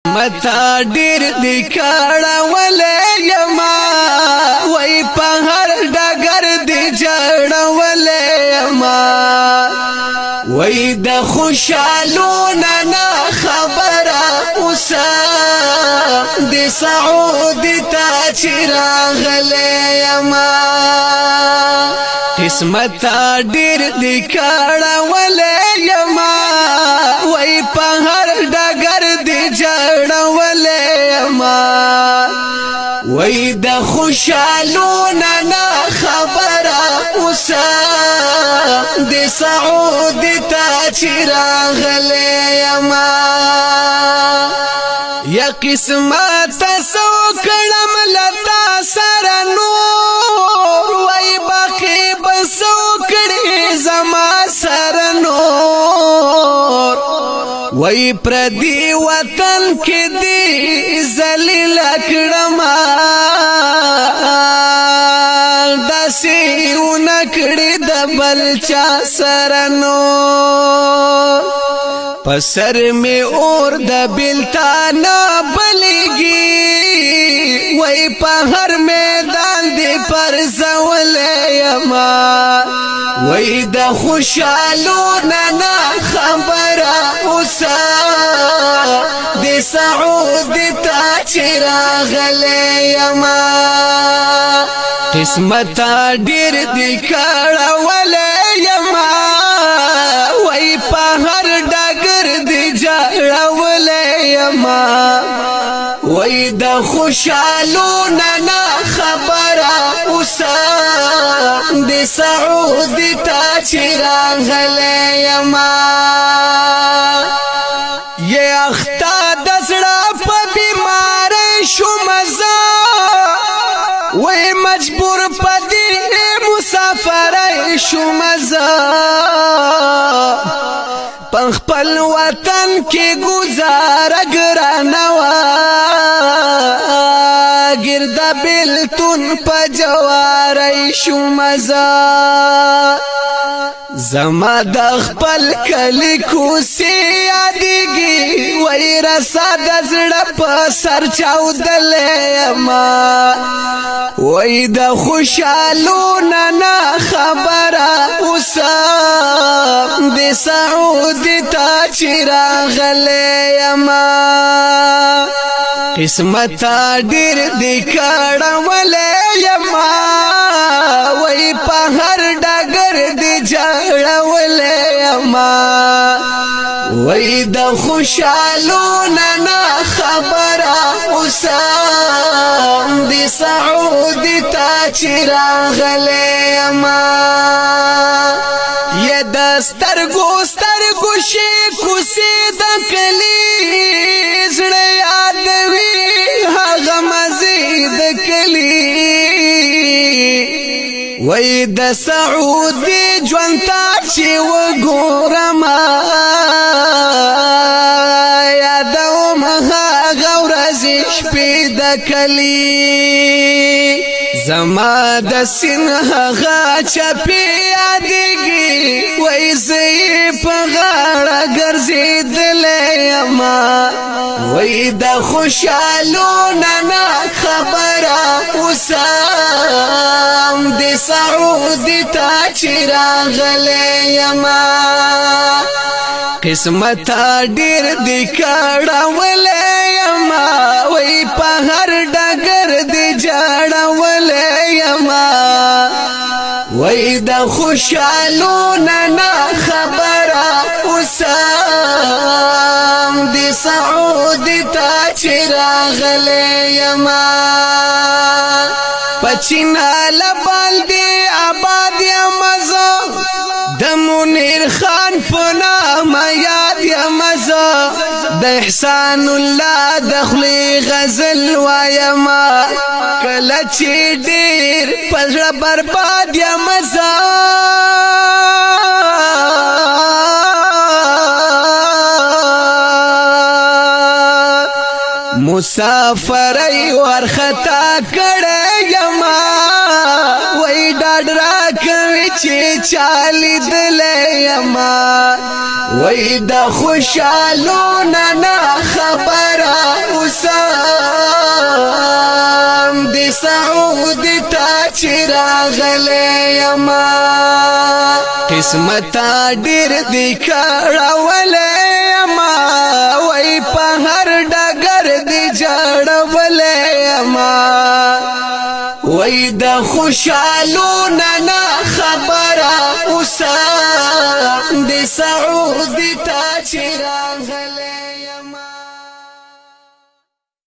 متا ډیر دی کاړه ولې یما وای په هر ډګر دی جړه ولې یما وای د خوشالو نه خبره اوسه د سعود ته چراغلې یما قسمت ډیر دی کاړه ولې یما وای په هر ډګر دی جړه ولې یما وای د خوشالو نه خبره اوسه د سعود ته چراغلې یما یا قسمت سو کړم لتا سره نور وای باقي بسو کړي زما سره نور وای پردي وطن کې دی ذلیل کړم داسې ونکړي د بلچا سره نور پسر میں اور د بلتانا بلگی وی پہر میدان دی پر زول یما وی د خوشالو ننا خبر اوسا دی سعود تا چراغل یما قسمت ډیر دی کاړه ولې یما وی پہر وای د خوشالو نه خبره اوسه د سعود ته چراغلې یما یہ اختا دسړه په بیمار شوم زه وای مجبور پدې مسافر شوم زه پخپل وطن کې گزاره ګرانه وا ګرد بلتون په جواری شوم زه زما د خپل کلی کوڅې یادېږي وای رسا د زړه په سر چاودلې یما وای د خوشالو نه خبره اوسه د سعود ته چراغلې یما قسمت ډیر دی کاړه ولې یما وای په هر ډګر دی جړه ولې یما وای د خوشالو نه خبره اوسه د سعود ته چراغلې یما یا د سترګو شي کوسې د کلی زړه یادوي هغه مزید کلی وای د سعود ژوند ته چې وګورم یادوم هغه ورځې شپې د کلی زما د سین هغه چپې یادېږي وای زه یې په غاړه ګرځېدلی یما وای د خوشالو نه خبره اوسه د سعود ته چراغلې یما قسمت ډیر دی کاړه ولې یما وای په هر ډګر دی جړه ولې یما وای د خوشالو نه خبره اوسه د سعود ته چراغلې یما پچینا لبال دی آباد یما زه د منیر خان په نامه یاد یما زه د احسان الله د خولې غزل وایما کله چې ډېر په زړه برباد یما زه مسافرای ورخطا کړه یما وای ډاډ را کوي چې چالي دل یما وای د خوشالو نه خبره اوسم د سعود تا چراغله یما قسمت ډیر دی کړهولې یما وای په هر ډګر دی جړولې یما وای د خوشالو نه خبره اوسه د سعود تا چراغ